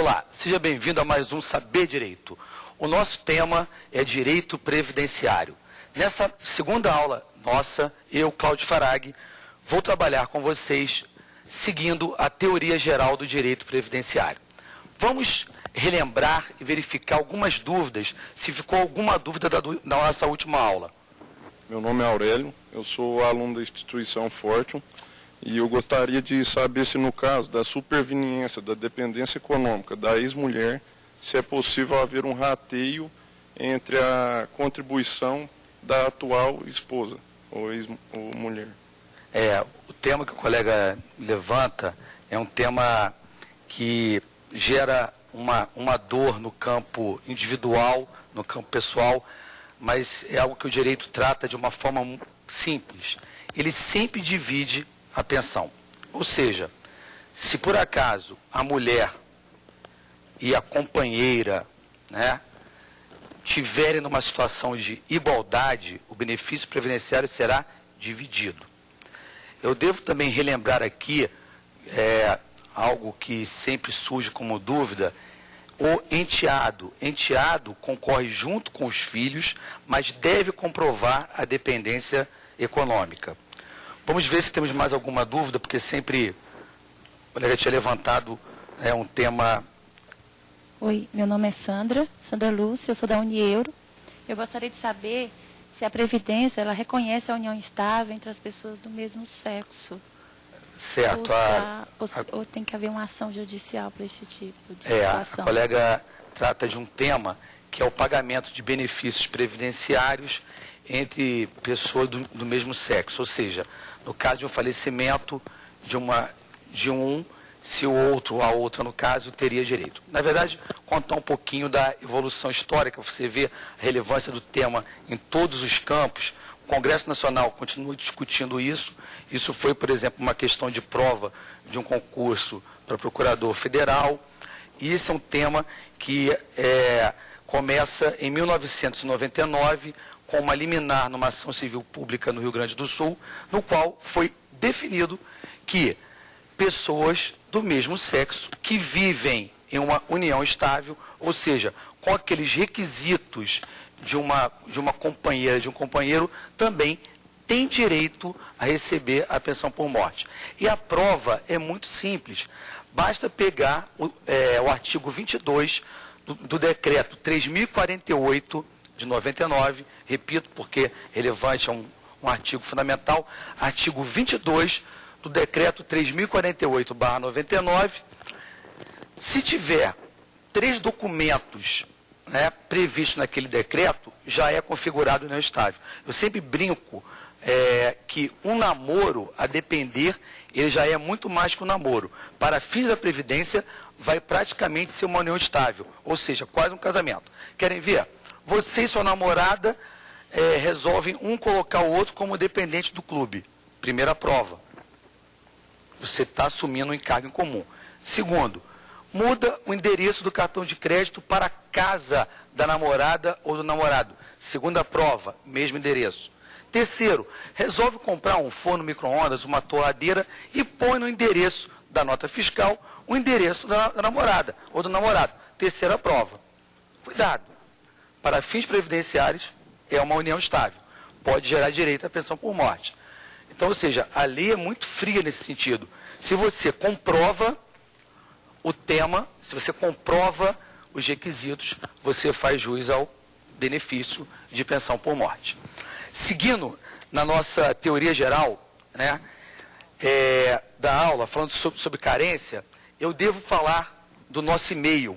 Olá, seja bem-vindo a mais um Saber Direito. O nosso tema é Direito Previdenciário. Nessa segunda aula nossa, eu, Cláudio Farag, vou trabalhar com vocês seguindo a teoria geral do direito previdenciário. Vamos relembrar e verificar algumas dúvidas, se ficou alguma dúvida da nossa última aula. Meu nome é Aurélio, eu sou aluno da instituição Fortune e eu gostaria de saber se no caso da superveniência da dependência econômica da ex-mulher, se é possível haver um rateio entre a contribuição da atual esposa ou ex-mulher. O tema que o colega levanta é um tema que gera uma dor no campo individual, no campo pessoal, mas é algo que o direito trata de uma forma simples. Ele sempre divide a pensão. Ou seja, se por acaso a mulher e a companheira, tiverem numa situação de igualdade, o benefício previdenciário será dividido. Eu devo também relembrar aqui algo que sempre surge como dúvida: o enteado. Enteado concorre junto com os filhos, mas deve comprovar a dependência econômica. Vamos ver se temos mais alguma dúvida, porque sempre o colega tinha levantado um tema. Oi, meu nome é Sandra Lúcia, eu sou da Unieuro. Eu gostaria de saber se a Previdência ela reconhece a união estável entre as pessoas do mesmo sexo. Certo. Ou tem que haver uma ação judicial para esse tipo de situação? A colega trata de um tema que é o pagamento de benefícios previdenciários entre pessoas do mesmo sexo. Ou seja, no caso de um falecimento de um, se o outro ou a outra, no caso, teria direito. Na verdade, contar um pouquinho da evolução histórica, você vê a relevância do tema em todos os campos. O Congresso Nacional continua discutindo isso. Isso foi, por exemplo, uma questão de prova de um concurso para procurador federal. E esse é um tema que começa em 1999, com uma liminar numa ação civil pública no Rio Grande do Sul, no qual foi definido que pessoas do mesmo sexo que vivem em uma união estável, ou seja, com aqueles requisitos de uma companheira, de um companheiro, também tem direito a receber a pensão por morte. E a prova é muito simples. Basta pegar o artigo 22 do decreto 3.048 de 99, repito, porque relevante, é um artigo fundamental, artigo 22 do decreto 3.048/99. Se tiver 3 documentos previstos naquele decreto, já é configurado união estável. Eu sempre brinco que um namoro, a depender, ele já é muito mais que um namoro. Para fins da Previdência, vai praticamente ser uma união estável, ou seja, quase um casamento. Querem ver? Você e sua namorada resolvem um colocar o outro como dependente do clube. Primeira prova. Você está assumindo um encargo em comum. Segundo, muda o endereço do cartão de crédito para a casa da namorada ou do namorado. Segunda prova, mesmo endereço. Terceiro, resolve comprar um forno micro-ondas, uma torradeira e põe no endereço da nota fiscal o endereço da namorada ou do namorado. Terceira prova. Cuidado. Para fins previdenciários, é uma união estável. Pode gerar direito à pensão por morte. Então, ou seja, a lei é muito fria nesse sentido. Se você comprova o tema, se você comprova os requisitos, você faz jus ao benefício de pensão por morte. Seguindo na nossa teoria geral, da aula, falando sobre carência, eu devo falar do nosso e-mail,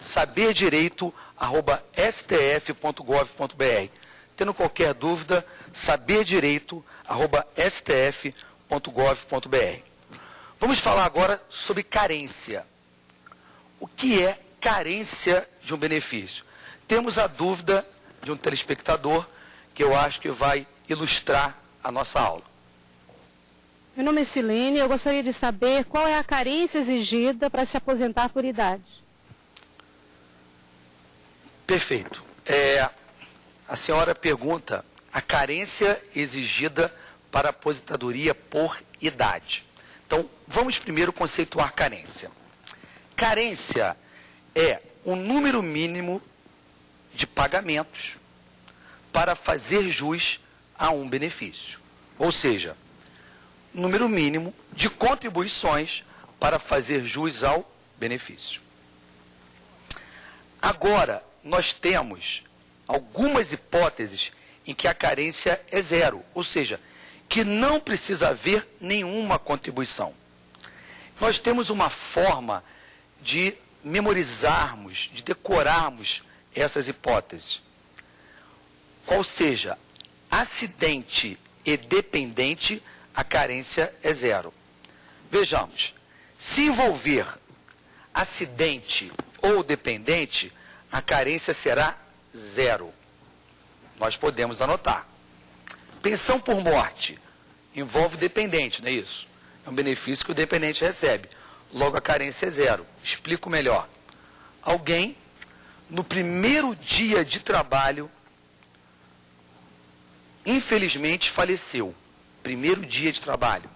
saberdireito@stf.gov.br. Tendo qualquer dúvida, saberdireito@stf.gov.br. Vamos falar agora sobre carência. O que é carência de um benefício? Temos a dúvida de um telespectador que eu acho que vai ilustrar a nossa aula. Meu nome é Silene, eu gostaria de saber qual é a carência exigida para se aposentar por idade. Perfeito. A senhora pergunta a carência exigida para aposentadoria por idade. Então, vamos primeiro conceituar carência. Carência é o número mínimo de pagamentos para fazer jus a um benefício. Ou seja, número mínimo de contribuições para fazer jus ao benefício. Agora, nós temos algumas hipóteses em que a carência é zero, ou seja, que não precisa haver nenhuma contribuição. Nós temos uma forma de memorizarmos, de decorarmos essas hipóteses. Qual seja, acidente e dependente, a carência é zero. Vejamos, se envolver acidente ou dependente, a carência será zero. Nós podemos anotar. Pensão por morte envolve dependente, não é isso? É um benefício que o dependente recebe. Logo, a carência é zero. Explico melhor. Alguém, no primeiro dia de trabalho, infelizmente faleceu. Primeiro dia de trabalho.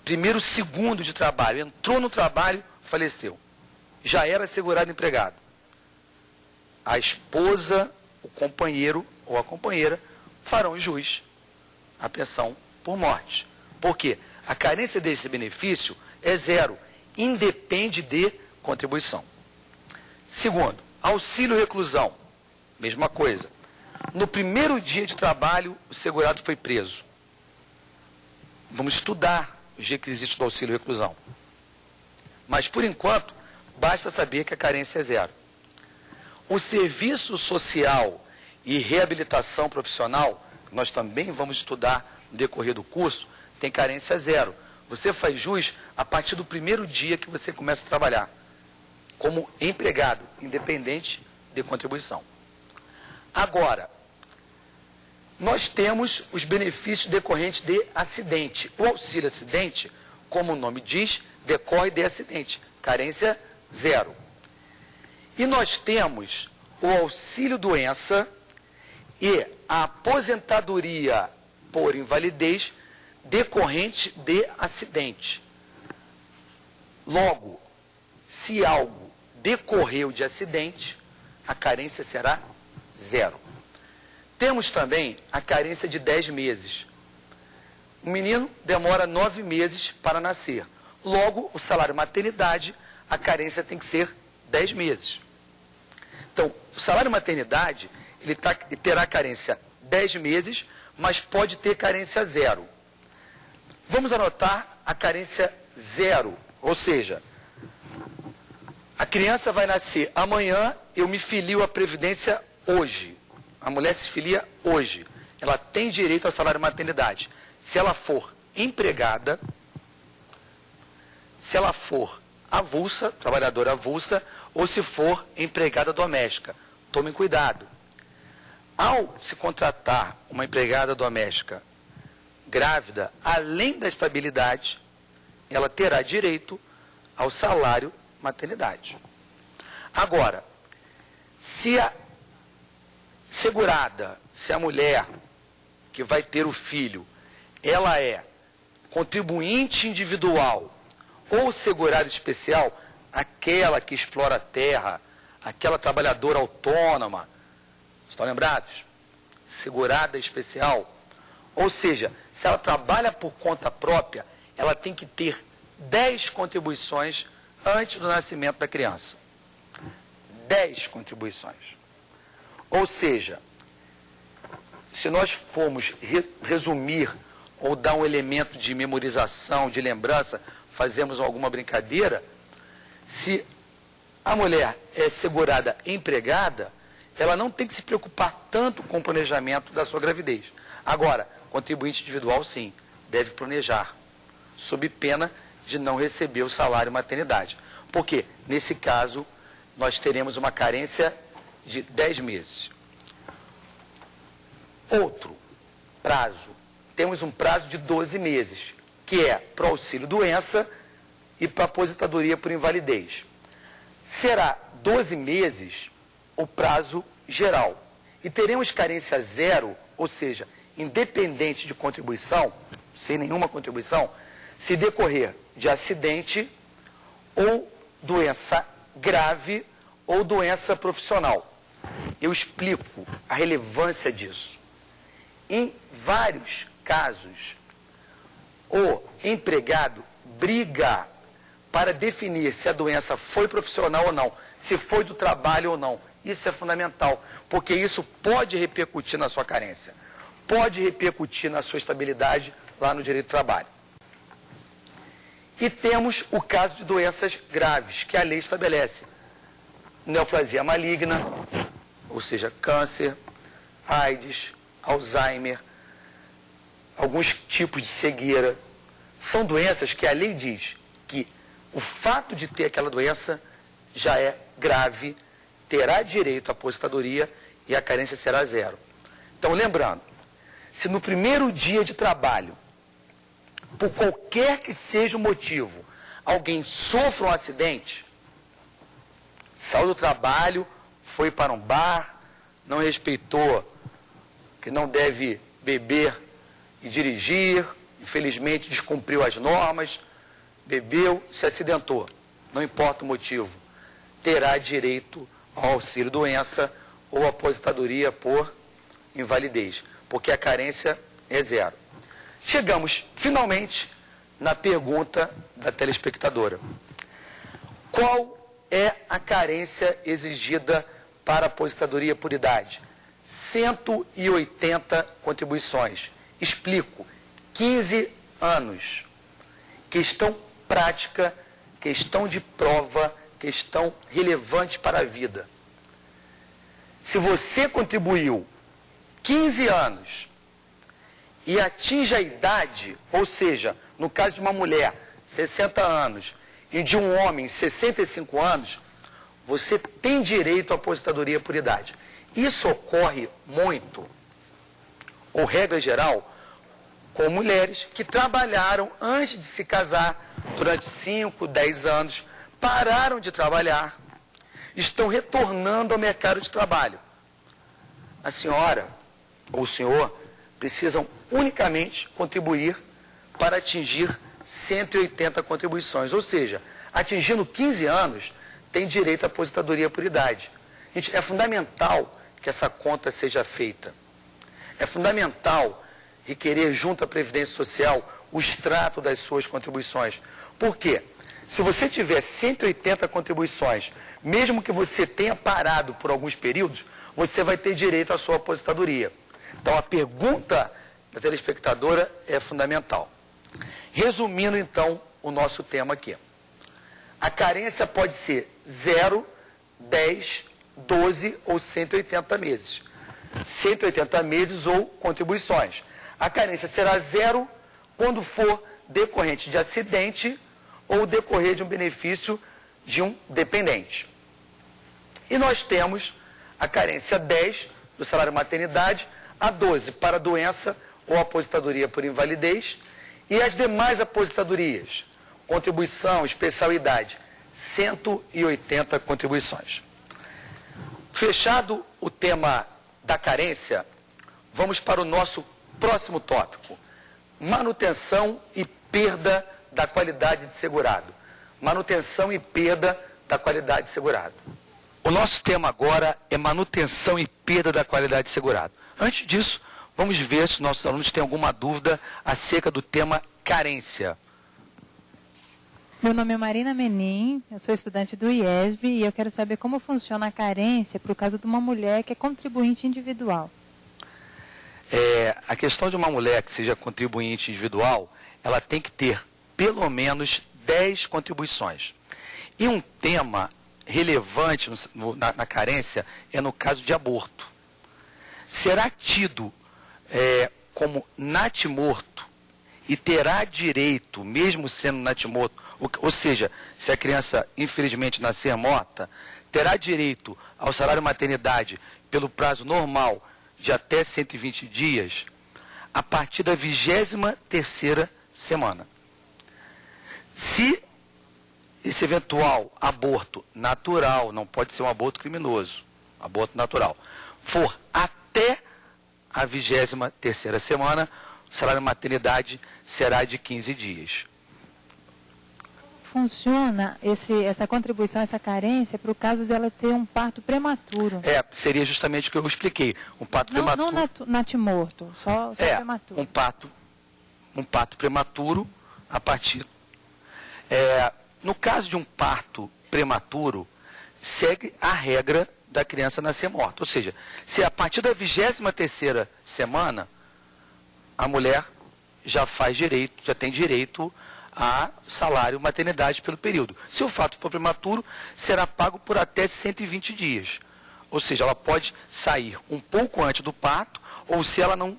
Primeiro segundo de trabalho. Entrou no trabalho, faleceu. Já era segurado empregado. A esposa, o companheiro ou a companheira farão jus à pensão por morte. Por quê? A carência desse benefício é zero. Independe de contribuição. Segundo, auxílio reclusão. Mesma coisa. No primeiro dia de trabalho, o segurado foi preso. Vamos estudar os requisitos do auxílio reclusão. Mas, por enquanto, basta saber que a carência é zero. O serviço social e reabilitação profissional, que nós também vamos estudar no decorrer do curso, tem carência zero. Você faz jus a partir do primeiro dia que você começa a trabalhar, como empregado, independente de contribuição. Agora, nós temos os benefícios decorrentes de acidente. O auxílio acidente, como o nome diz, decorre de acidente. Carência zero. E nós temos o auxílio doença e a aposentadoria por invalidez decorrente de acidente. Logo, se algo decorreu de acidente, a carência será zero. Temos também a carência de 10 meses. O menino demora 9 meses para nascer. Logo, o salário maternidade, a carência tem que ser 10 meses. Então, o salário maternidade, ele terá carência 10 meses, mas pode ter carência zero. Vamos anotar a carência zero, ou seja, a criança vai nascer amanhã, eu me filio à Previdência hoje. A mulher se filia hoje. Ela tem direito ao salário maternidade. Se ela for empregada, se ela for avulsa, trabalhadora avulsa, ou se for empregada doméstica. Tomem cuidado. Ao se contratar uma empregada doméstica grávida, além da estabilidade, ela terá direito ao salário maternidade. Agora, se a segurada, se a mulher que vai ter o filho, ela é contribuinte individual ou segurada especial, aquela que explora a terra, aquela trabalhadora autônoma, estão lembrados? Segurada especial. Ou seja, se ela trabalha por conta própria, ela tem que ter 10 contribuições antes do nascimento da criança. 10 contribuições. Ou seja, se nós formos resumir ou dar um elemento de memorização, de lembrança, fazemos alguma brincadeira, se a mulher é segurada empregada, ela não tem que se preocupar tanto com o planejamento da sua gravidez. Agora, contribuinte individual, sim, deve planejar, sob pena de não receber o salário maternidade. Porque, nesse caso, nós teremos uma carência de 10 meses. Outro prazo, temos um prazo de 12 meses, que é para o auxílio doença e para a aposentadoria por invalidez. Será 12 meses o prazo geral. E teremos carência zero, ou seja, independente de contribuição, sem nenhuma contribuição, se decorrer de acidente ou doença grave ou doença profissional. Eu explico a relevância disso. Em vários casos, o empregado briga para definir se a doença foi profissional ou não, se foi do trabalho ou não. Isso é fundamental, porque isso pode repercutir na sua carência, pode repercutir na sua estabilidade lá no direito do trabalho. E temos o caso de doenças graves, que a lei estabelece. Neoplasia maligna, ou seja, câncer, AIDS, Alzheimer, alguns tipos de cegueira. São doenças que a lei diz que o fato de ter aquela doença já é grave, terá direito à aposentadoria e a carência será zero. Então, lembrando, se no primeiro dia de trabalho, por qualquer que seja o motivo, alguém sofre um acidente, saiu do trabalho, foi para um bar, não respeitou que não deve beber e dirigir, infelizmente descumpriu as normas, bebeu, se acidentou, não importa o motivo, terá direito ao auxílio-doença ou aposentadoria por invalidez, porque a carência é zero. Chegamos, finalmente, na pergunta da telespectadora. Qual é a carência exigida para a aposentadoria por idade? 180 contribuições. Explico. 15 anos. Questão prática, questão de prova, questão relevante para a vida. Se você contribuiu 15 anos e atinge a idade, ou seja, no caso de uma mulher, 60 anos, e de um homem, 65 anos, você tem direito à aposentadoria por idade. Isso ocorre muito, ou regra geral, com mulheres que trabalharam antes de se casar, durante 5, 10 anos, pararam de trabalhar, estão retornando ao mercado de trabalho. A senhora ou o senhor precisam unicamente contribuir para atingir 180 contribuições, ou seja, atingindo 15 anos, tem direito à aposentadoria por idade. Gente, é fundamental que essa conta seja feita. É fundamental requerer junto à Previdência Social o extrato das suas contribuições. Por quê? Se você tiver 180 contribuições, mesmo que você tenha parado por alguns períodos, você vai ter direito à sua aposentadoria. Então, a pergunta da telespectadora é fundamental. Resumindo, então, o nosso tema aqui. A carência pode ser 0, 10, 12 ou 180 meses. 180 meses ou contribuições. A carência será 0 quando for decorrente de acidente ou decorrer de um benefício de um dependente. E nós temos a carência 10 do salário maternidade, a 12 para doença ou aposentadoria por invalidez e as demais aposentadorias, contribuição, especialidade, 180 contribuições. Fechado o tema da carência, vamos para o nosso próximo tópico, manutenção e perda da qualidade de segurado. Manutenção e perda da qualidade de segurado. O nosso tema agora é manutenção e perda da qualidade de segurado. Antes disso, vamos ver se nossos alunos têm alguma dúvida acerca do tema carência. Meu nome é Marina Menin, eu sou estudante do IESB e eu quero saber como funciona a carência para o caso de uma mulher que é contribuinte individual. A questão de uma mulher que seja contribuinte individual, ela tem que ter pelo menos 10 contribuições. E um tema relevante na carência é no caso de aborto. Será tido como natimorto e terá direito, mesmo sendo natimorto, ou seja, se a criança infelizmente nascer morta, terá direito ao salário maternidade pelo prazo normal de até 120 dias, a partir da 23ª semana. Se esse eventual aborto natural, não pode ser um aborto criminoso, aborto natural, for até a 23ª semana, o salário maternidade será de 15 dias. funciona essa contribuição, essa carência, para o caso dela ter um parto prematuro? Seria justamente o que eu expliquei. Um parto não, prematuro. Não natimorto, só prematuro. Um parto prematuro a partir... no caso de um parto prematuro, segue a regra da criança nascer morta. Ou seja, se a partir da 23ª semana, a mulher já tem direito a salário maternidade pelo período. Se o fato for prematuro, será pago por até 120 dias. Ou seja, ela pode sair um pouco antes do parto, ou se ela não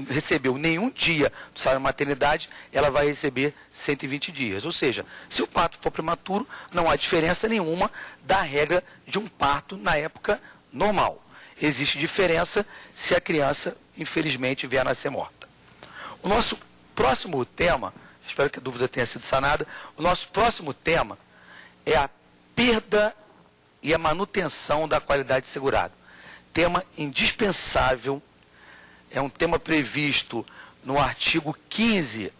recebeu nenhum dia do salário maternidade, ela vai receber 120 dias. Ou seja, se o parto for prematuro, não há diferença nenhuma da regra de um parto na época normal. Existe diferença se a criança, infelizmente, vier a nascer morta. O nosso próximo tema, espero que a dúvida tenha sido sanada, o nosso próximo tema é a perda e a manutenção da qualidade segurada. Tema indispensável. É um tema previsto no artigo 15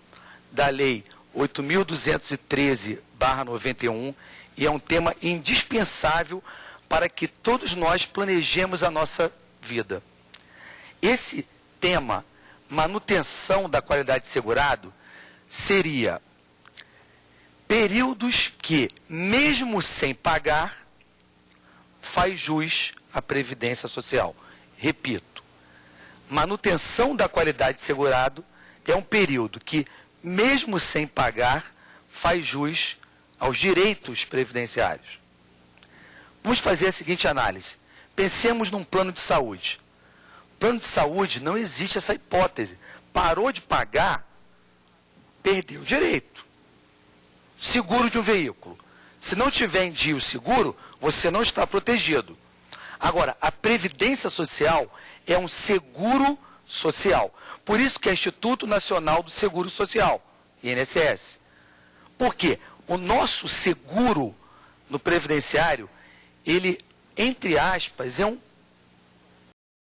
da Lei 8.213/91 e é um tema indispensável para que todos nós planejemos a nossa vida. Esse tema, manutenção da qualidade segurado, seria períodos que, mesmo sem pagar, faz jus à Previdência Social. Repito. Manutenção da qualidade segurado é um período que, mesmo sem pagar, faz jus aos direitos previdenciários. Vamos fazer a seguinte análise. Pensemos num plano de saúde. Plano de saúde, não existe essa hipótese. Parou de pagar, perdeu o direito. Seguro de um veículo. Se não tiver em dia o seguro, você não está protegido. Agora, a Previdência Social é um seguro social. Por isso que é Instituto Nacional do Seguro Social, INSS. Por quê? O nosso seguro no previdenciário, ele, entre aspas, é um